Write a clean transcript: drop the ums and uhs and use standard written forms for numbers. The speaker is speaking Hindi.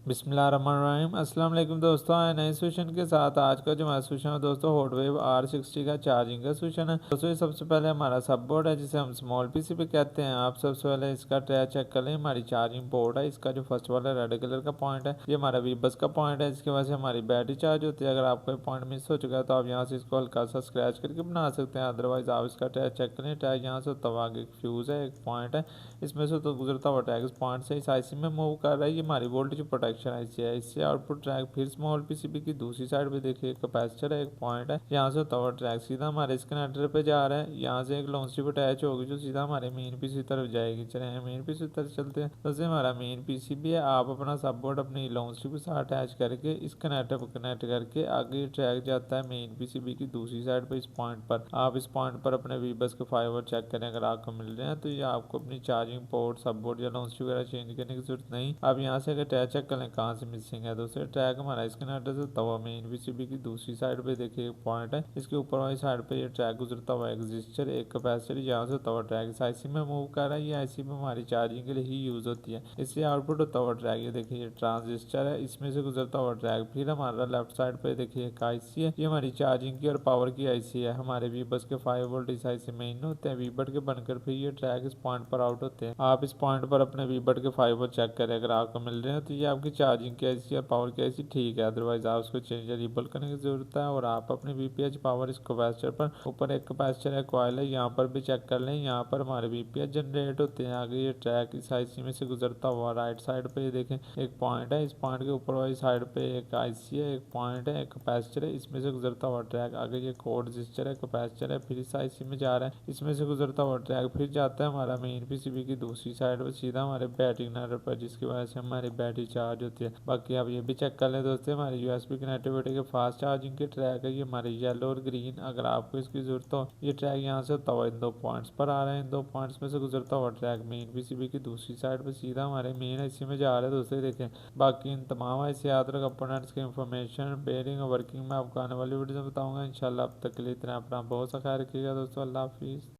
बिस्मिल्लाहिर्रहमानिर्रहीम। अस्सलाम वालेकुम दोस्तों, आए नए सोल्यूशन के साथ। आज का जो हमारा सोल्यूशन है दोस्तों, हॉटवेव R60 का चार्जिंग का सोल्यूशन है दोस्तों। ये सबसे पहले हमारा सब बोर्ड है जिसे हम स्मॉल पीसी पे कहते हैं। आप सबसे पहले इसका ट्रे चेक कर लें। हमारी चार्जिंग पोर्ट है, इसका जो फर्स्ट वाला रेड कलर का पॉइंट है ये हमारा वीबस का पॉइंट है, इसकी वजह से हमारी बैटरी चार्ज होती है। अगर आपका पॉइंट मिस हो चुका है तो आप यहाँ से इसको हल्का सा स्क्रैच करके बना सकते हैं, अदरवाइज आप इसका ट्रे चेक करें। ट्रे यहाँ से तब आगे एक फ्यूज़ है, एक पॉइंट है, इसमें से तो गुजरता हुआ ट्रैक इस पॉइंट से इस आईसी में मूव कर रहा है। ये हमारी वोल्टेज प्रोटेक्शन आईसी है। इससे आउटपुट ट्रैक फिर स्मॉल पीसीबी की दूसरी साइड पे देखिए एक कैपेसिटर है, एक पॉइंट है, यहाँ से होता हुआ ट्रैक सीधा हमारे इस कनेक्टर पे जा रहा है। यहाँ से एक लॉन्ग स्ट्रिप अटैच होगी जो सीधा हमारे मेन पीसी तरफ जाएगी। चले मेन पीसी तरफ चलते हैं। तो हमारा मेन पीसीबी है। आप अपना सब बोर्ड अपनी लॉन्ग स्ट्रिप के साथ अटैच करके इस कनेक्टर पर कनेक्ट करके आगे ट्रैक जाता है मेन पीसीबी की दूसरी साइड पर। इस पॉइंट पर आप इस पॉइंट पर अपने वीबस के फाइबर चेक करें, अगर आपको मिल रहे हैं तो ये आपको अपनी चार्जिंग पोर्ट सब बोर्ड या लॉन्च वगैरह चेंज करने की जरूरत नहीं। आप यहाँ से अगर ट्रैक चेक करें कहाँ से मिसिंग है, दूसरे ट्रैक हमारा इसके एड्रेस होता हुआ मेन पीसीबी की दूसरी साइड पे देखिए एक पॉइंट है, इसके ऊपर वाली साइड पे ये ट्रैक गुजरता हुआ एक रजिस्टर एक कैपेसिटर यहाँ से होता हुआ ट्रैक इस आईसी में मूव कर रहा है। ये आईसी में हमारी चार्जिंग के लिए ही यूज होती है। इससे आउटपुट होता हुआ ट्रैक ये देखिए ये ट्रांजिस्टर है, इसमें से गुजरता हुआ ट्रैक फिर हमारा लेफ्ट साइड पे देखिए एक आईसी है, ये हमारी चार्जिंग की और पावर की आईसी है। हमारे वीबस के 5 वोल्ट इस आईसी में इन होते हैं, वीबट के बनकर फिर ये ट्रैक इस पॉइंट पर आउट होते हैं। आप इस पॉइंट पर अपने वीबट के 5 वोल्ट चेक करें, अगर आपको मिल रहे हैं तो ये आपकी चार्जिंग की आईसी और पावर की आईसी ठीक है, अदरवाइज आप उसको चेंज या रिबल करने की जरूरत है। और आप अपने वीपीएच पावर इस कैपेसिटर पर ऊपर एक कैपेसिटर है कॉइल है, यहाँ पर भी चेक कर लें। यहाँ पर हमारे वीपीएच जनरेट होते हैं। आगे ये ट्रैक इस आईसी में से गुजरता हुआ राइट साइड पे देखें एक पॉइंट है, इस पॉइंट के ऊपर वाली साइड पे एक आईसी है, एक पॉइंट है, एक कैपेसिटर है, इसमें से गुजरता हुआ ट्रैक आगे ये कोड रजिस्टर है, कैपेसिटर है, फिर इस आईसी में जा रहा है, इसमें से गुजरता हुआ ट्रैक फिर जाता है हमारा मेन पीसीबी की दूसरी साइड पर सीधा हमारे बैटरी कनेक्टर पर, जिसकी वजह से हमारी बैटरी चार्ज होती है। बाकी आप ये भी चेक कर लें दोस्तों, हमारे यूएसबी कनेक्टिविटी के फास्ट चार्जिंग के ट्रैक है, ये हमारे येलो और ग्रीन। अगर आपको इसकी जरूरत हो ये ट्रैक यहाँ से होता हुआ इन दो पॉइंट्स पर आ रहे हैं, इन दो पॉइंट्स में से गुजरता हुआ ट्रैक मेन पीसीबी की दूसरी साइड पर सीधा हमारे मेन आईसी में जा रहा है दोस्तों देखें। बाकी इन तमाम ऐसे याद रख कंपोनेंट्स की इंफॉर्मेशन बेयरिंग और वर्किंग में आपको आने वाली वीडियो में बताऊंगा इंशाल्लाह। अब तक के लिए इतना, अपना बहुत सा ख्याल रखिएगा दोस्तों। अल्लाह हाफिज़।